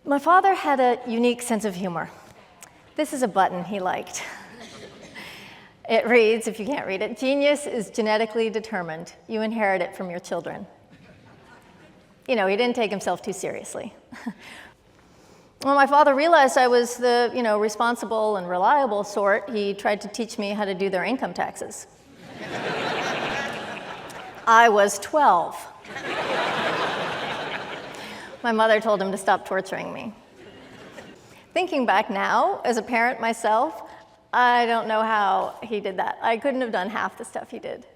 My father had a unique sense of humor. This is a button he liked. It reads, if you can't read it, "Genius is genetically determined. You inherit it from your children." You know, he didn't take himself too seriously. When my father realized I was the, responsible and reliable sort, he tried to teach me how to do their income taxes. I was 12. My mother told him to stop torturing me. Thinking back now, as a parent myself, I don't know how he did that. I couldn't have done half the stuff he did.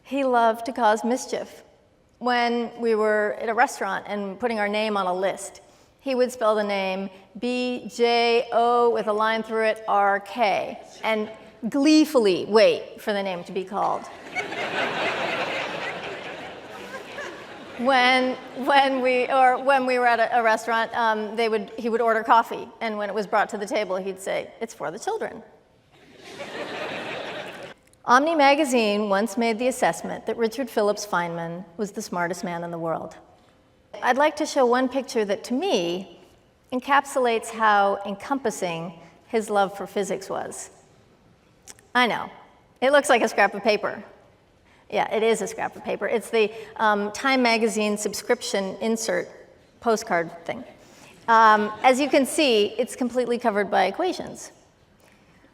He loved to cause mischief. When we were at a restaurant and putting our name on a list, he would spell the name B-J-O with a line through it, R-K, and gleefully wait for the name to be called. When we were at a restaurant, he would order coffee, and when it was brought to the table, he'd say, "It's for the children." Omni magazine once made the assessment that Richard Phillips Feynman was the smartest man in the world. I'd like to show one picture that, to me, encapsulates how encompassing his love for physics was. I know, it looks like a scrap of paper. Yeah, it is a scrap of paper. It's the Time magazine subscription insert postcard thing. As you can see, it's completely covered by equations.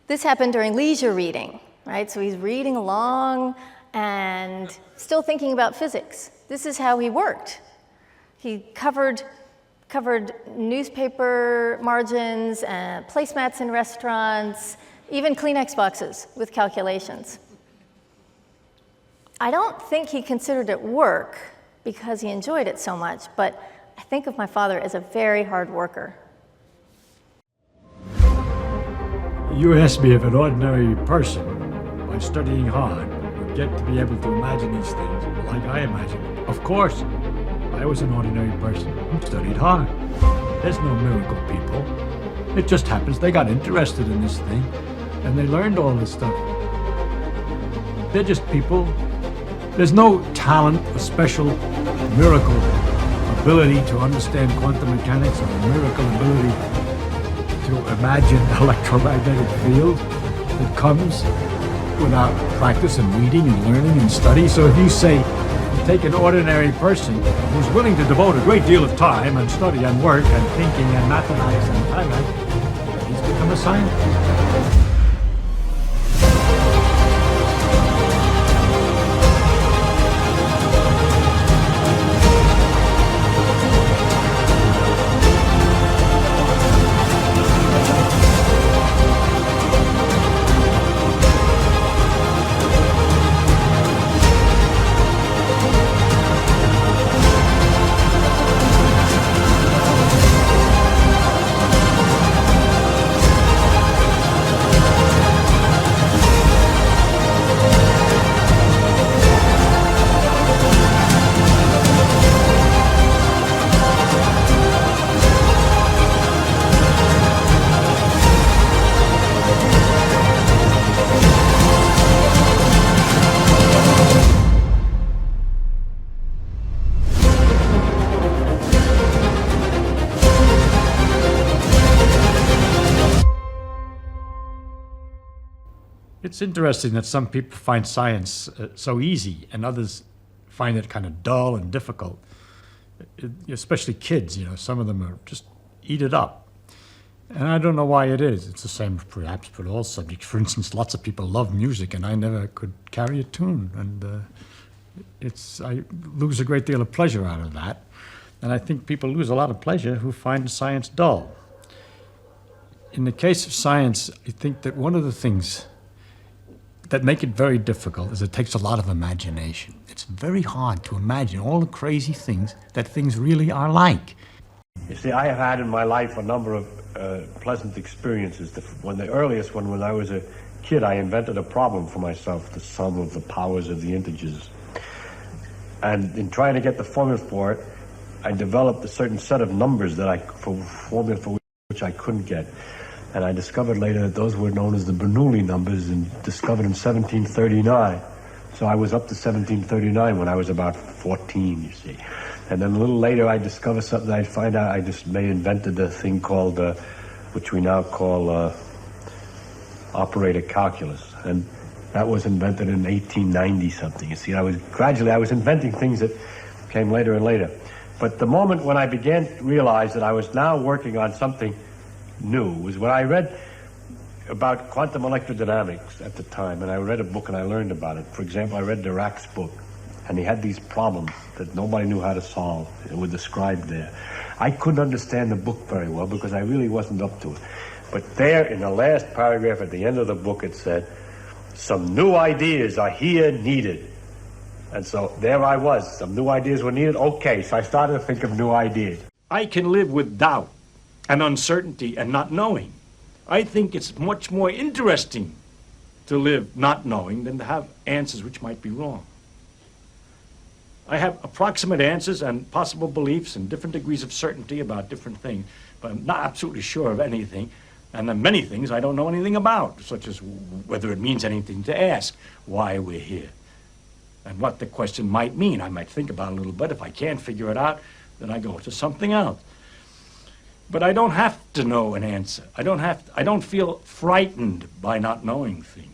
This happened during leisure reading, right? So he's reading along and still thinking about physics. This is how he worked. He covered newspaper margins, and placemats in restaurants, even Kleenex boxes with calculations. I don't think he considered it work because he enjoyed it so much, but I think of my father as a very hard worker. You asked me if an ordinary person, by studying hard, would get to be able to imagine these things like I imagine them. Of course, I was an ordinary person who studied hard. There's no miracle people. It just happens they got interested in this thing and they learned all this stuff. They're just people. There's no talent, a special miracle ability to understand quantum mechanics or a miracle ability to imagine electromagnetic field that comes without practice and reading and learning and study. So if you say, you take an ordinary person who's willing to devote a great deal of time and study and work and thinking and mathematics and time, he's become a scientist. It's interesting that some people find science so easy and others find it kind of dull and difficult, especially kids, some of them are just eat it up. And I don't know why it is. It's the same perhaps for all subjects. For instance, lots of people love music and I never could carry a tune. And I lose a great deal of pleasure out of that. And I think people lose a lot of pleasure who find science dull. In the case of science, I think that one of the things that make it very difficult is it takes a lot of imagination. It's very hard to imagine all the crazy things that things really are like. You see, I have had in my life a number of pleasant experiences. The earliest one, when I was a kid, I invented a problem for myself, the sum of the powers of the integers. And in trying to get the formula for it, I developed a certain set of numbers formula for which I couldn't get. And I discovered later that those were known as the Bernoulli numbers, and discovered in 1739. So I was up to 1739 when I was about 14, you see. And then a little later I discovered something. I find out I just invented a thing called, which we now call operator calculus. And that was invented in 1890 something. You see, I was inventing things that came later and later. But the moment when I began to realize that I was now working on something new was when I read about quantum electrodynamics at the time, and I read a book and I learned about it. For example, I read Dirac's book, and he had these problems that nobody knew how to solve. It was described there. I couldn't understand the book very well because I really wasn't up to it. But there, in the last paragraph at the end of the book, it said, some new ideas are here needed. And so there I was. Some new ideas were needed. Okay, so I started to think of new ideas. I can live with doubt and uncertainty and not knowing. I think it's much more interesting to live not knowing than to have answers which might be wrong. I have approximate answers and possible beliefs and different degrees of certainty about different things, but I'm not absolutely sure of anything. And then many things I don't know anything about, such as whether it means anything to ask why we're here and what the question might mean. I might think about it a little bit. If I can't figure it out, then I go to something else. But I don't have to know an answer. I don't feel frightened by not knowing things.